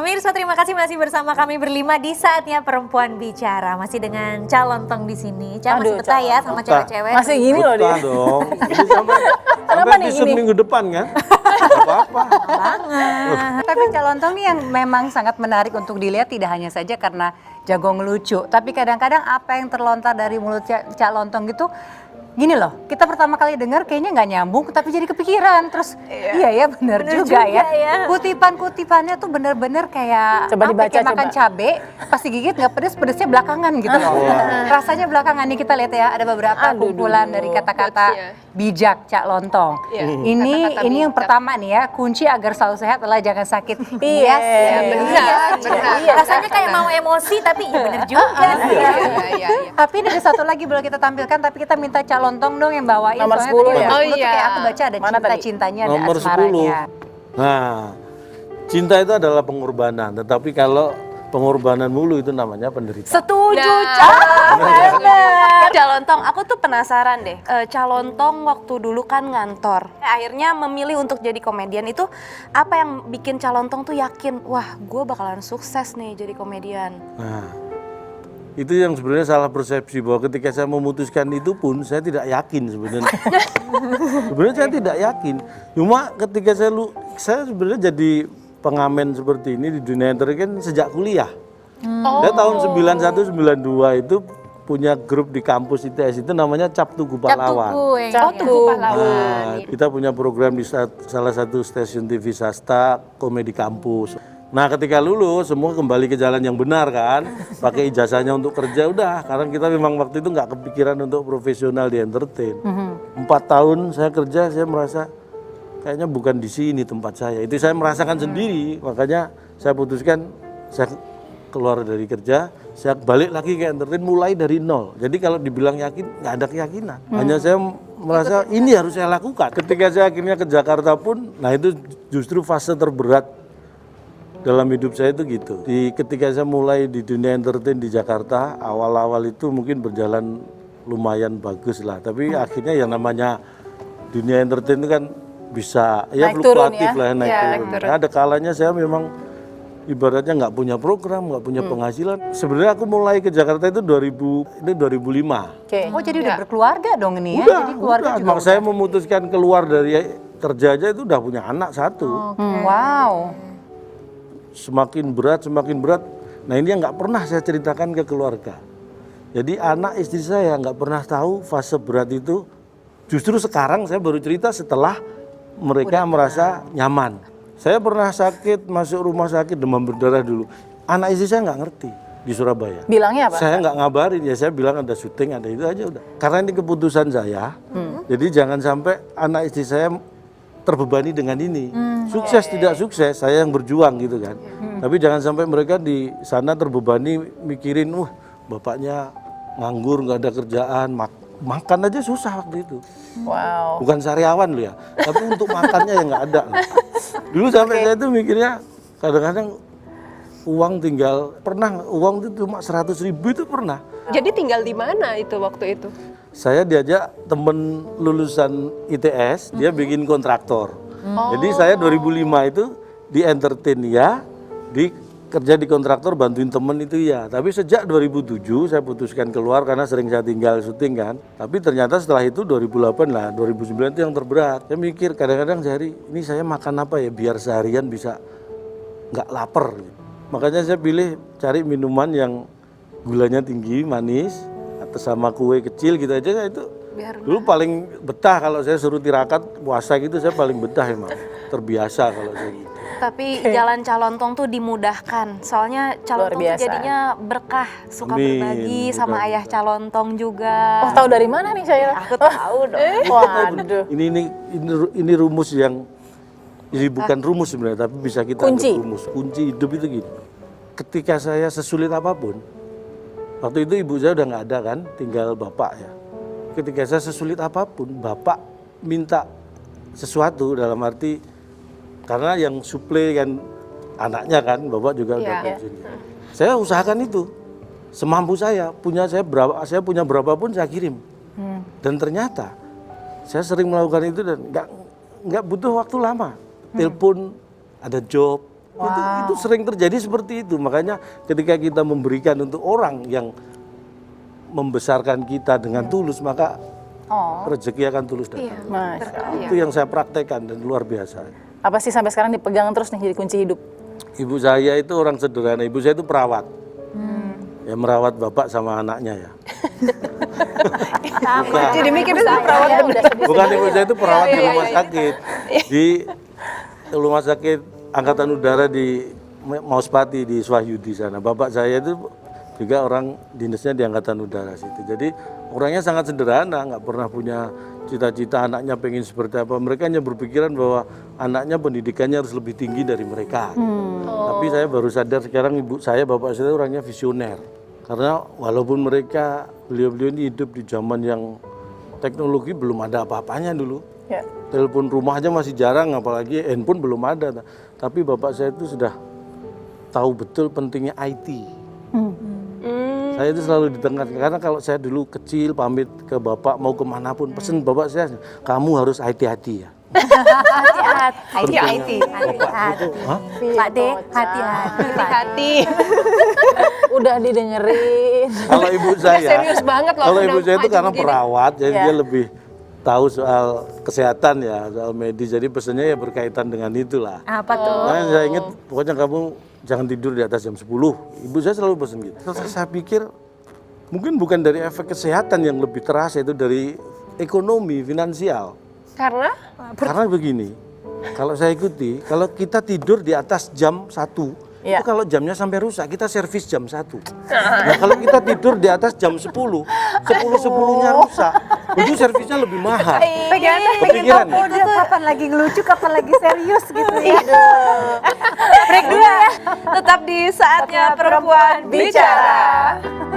Pemirsa, terima kasih masih bersama kami berlima di Saatnya Perempuan Bicara. Masih dengan Calon Tong di sini. Masih betah ya sama cewek-cewek. Masih gini loh dia. Betah dong. Ini sampai episode minggu depan kan? Apa-apa. Banget. Tapi Calon Tong nih yang memang sangat menarik untuk dilihat, tidak hanya saja karena jago ngelucu, tapi kadang-kadang apa yang terlontar dari mulut Cak Lontong gitu, gini loh, kita pertama kali dengar kayaknya nggak nyambung, tapi jadi kepikiran. Terus iya ya bener juga ya. Kutipan-kutipannya tuh bener-bener kayak Coba dibaca, kayak makan coba. cabe, pasti gigit nggak pedes, pedesnya belakangan gitu loh. Rasanya belakangan nih, kita lihat ya, ada beberapa kumpulan dari kata-kata bijak Cak Lontong. Ini yang pertama nih ya, kunci agar selalu sehat adalah jangan sakit. Iya, Benar. Rasanya kayak mau emosi, tapi iya bener juga. Tapi ini ada satu lagi boleh kita tampilkan, tapi kita minta Cak Lontong dong yang bawain. Nomor soalnya 10 tadi ya? nomor 10 tuh Oh iya. kayak aku baca ada Mana tadi? cinta-cintanya, ada Nomor 10. asmaranya. Nah, cinta itu adalah pengorbanan. Tetapi kalau pengorbanan mulu itu namanya penderitaan. Setuju, Nah. Cak. Calontong, aku tuh penasaran deh. Calontong waktu dulu kan ngantor. Akhirnya memilih untuk jadi komedian itu apa yang bikin Calontong tuh yakin, wah gue bakalan sukses nih jadi komedian. Nah, itu yang sebenarnya salah persepsi bahwa ketika saya memutuskan itu pun saya tidak yakin sebenarnya. Sebenarnya saya tidak yakin. Cuma ketika saya sebenarnya jadi pengamen seperti ini di dunia entertain kan sejak kuliah. Saya tahun 91 92 itu punya grup di kampus ITS itu namanya Cap Tugu Pahlawan. Tugu Pahlawan. Nah, kita punya program di salah satu stasiun TV swasta komedi kampus. Nah, ketika lulus semua kembali ke jalan yang benar kan, pakai ijazahnya untuk kerja udah. Karena kita memang waktu itu nggak kepikiran untuk profesional di entertain. 4 tahun saya kerja, saya merasa kayaknya bukan di sini tempat saya. Itu saya merasakan sendiri, makanya saya putuskan saya keluar dari kerja, saya balik lagi ke entertain mulai dari nol. Jadi kalau dibilang yakin, nggak ada keyakinan. Hanya saya merasa ini harus saya lakukan. Ketika saya akhirnya ke Jakarta pun, nah itu justru fase terberat dalam hidup saya itu gitu. Ketika saya mulai di dunia entertain di Jakarta, awal-awal itu mungkin berjalan lumayan bagus lah. Tapi akhirnya yang namanya dunia entertain itu kan bisa ya Naik turun fluktuatif ya. lah, naik turun. Ada kalanya saya memang ibaratnya nggak punya program, nggak punya penghasilan. Sebenarnya aku mulai ke Jakarta itu 2005. Oke. Oh jadi udah berkeluarga dong ini ya? Jadi keluarga juga Mak saya memutuskan keluar dari kerja aja itu udah punya anak satu. Wow. Semakin berat. Nah ini yang nggak pernah saya ceritakan ke keluarga. Jadi anak istri saya nggak pernah tahu fase berat itu. Justru sekarang saya baru cerita setelah mereka merasa nyaman. Saya pernah sakit, masuk rumah sakit demam berdarah dulu. Anak istri saya nggak ngerti di Surabaya. Bilangnya apa? Saya nggak ngabarin, ya saya bilang ada syuting, ada itu aja udah. Karena ini keputusan saya, jadi jangan sampai anak istri saya terbebani dengan ini. Sukses tidak sukses, saya yang berjuang gitu kan. Tapi jangan sampai mereka di sana terbebani mikirin, wah bapaknya nganggur, nggak ada kerjaan, makan aja susah waktu itu. Wow. Bukan sariawan loh ya, tapi untuk makannya yang nggak ada. Dulu sampai saya tuh mikirnya kadang-kadang uang uang itu cuma 100.000 itu pernah. Jadi tinggal di mana itu waktu itu? Saya diajak temen lulusan ITS, dia bikin kontraktor. Jadi saya 2005 itu di entertain ya, kerja di kontraktor bantuin temen itu ya. Tapi sejak 2007 saya putuskan keluar karena sering saya tinggal syuting kan. Tapi ternyata setelah itu 2008 lah, 2009 itu yang terberat. Saya mikir kadang-kadang sehari ini saya makan apa ya biar seharian bisa nggak lapar. Makanya saya pilih cari minuman yang gulanya tinggi, manis, atau sama kue kecil gitu aja itu. Dulu paling betah kalau saya suruh tirakat puasa gitu, saya paling betah emang. Terbiasa kalau saya gitu. Tapi jalan Calontong tuh dimudahkan, soalnya Calontong tuh jadinya berkah, suka berbagi sama ayah Calontong juga. Oh tahu dari mana nih saya? Aku tahu dong. Waduh. Ini rumus yang ini bukan rumus sebenarnya, tapi bisa kita Kunci. anggap rumus. Kunci hidup itu gini. Ketika saya sesulit apapun, waktu itu ibu saya udah nggak ada kan, tinggal bapak ya. Ketika saya sesulit apapun, bapak minta sesuatu dalam arti karena yang suplai kan anaknya kan, bapak juga udah pensiun. Saya usahakan itu semampu saya, saya punya berapapun saya kirim. Dan ternyata saya sering melakukan itu dan nggak butuh waktu lama. Telepon, ada job, Itu sering terjadi seperti itu. Makanya ketika kita memberikan untuk orang yang membesarkan kita dengan tulus, maka rezeki akan tulus datang. Masya Allah. Itu yang saya praktekkan dan luar biasa. Apa sih sampai sekarang dipegang terus nih jadi kunci hidup? Ibu saya itu orang sederhana. Ibu saya itu perawat. Ya merawat bapak sama anaknya ya. Jadi mikir itu perawat Saya udah sedih. Bukan, ibu saya itu perawat di rumah sakit. Di rumah sakit Angkatan Udara di Mauspati di Swahyudi sana. Bapak saya itu juga orang dinasnya di Angkatan Udara situ. Jadi orangnya sangat sederhana, nggak pernah punya cita-cita anaknya pengen seperti apa. Mereka hanya berpikiran bahwa anaknya pendidikannya harus lebih tinggi dari mereka. Tapi saya baru sadar sekarang ibu saya, bapak saya orangnya visioner. Karena walaupun mereka, beliau-beliau ini hidup di zaman yang teknologi belum ada apa-apanya dulu. Ya. Telepon rumah aja masih jarang, apalagi handphone belum ada. Tapi bapak saya itu sudah tahu betul pentingnya IT. Saya itu selalu di tengah, karena kalau saya dulu kecil pamit ke bapak mau kemanapun, pesen bapak saya, kamu harus hati-hati ya. Hati-hati. Pak D, hati-hati. Udah didengerin. Kalau ibu saya, serius banget loh, kalau udah ibu saya itu maju karena begini. perawat, jadi Iya. dia lebih tahu soal kesehatan ya, soal medis. Jadi pesannya ya berkaitan dengan itulah. Apa tuh? Makanya saya ingat, pokoknya kamu jangan tidur di atas jam 10. Ibu saya selalu pesan gitu. Terus saya pikir, mungkin bukan dari efek kesehatan yang lebih terasa, itu dari ekonomi, finansial. Karena begini, kalau saya ikuti, kalau kita tidur di atas jam 1, Iya. itu kalau jamnya sampai rusak, kita servis jam 1. Nah kalau kita tidur di atas jam 10, 10-10-nya rusak, itu servisnya lebih mahal. pengen Kepikiran tahu ya? dia kapan lagi ngelucu, kapan lagi serius gitu ya. Break dulu ya. Tetap di saatnya perempuan bicara.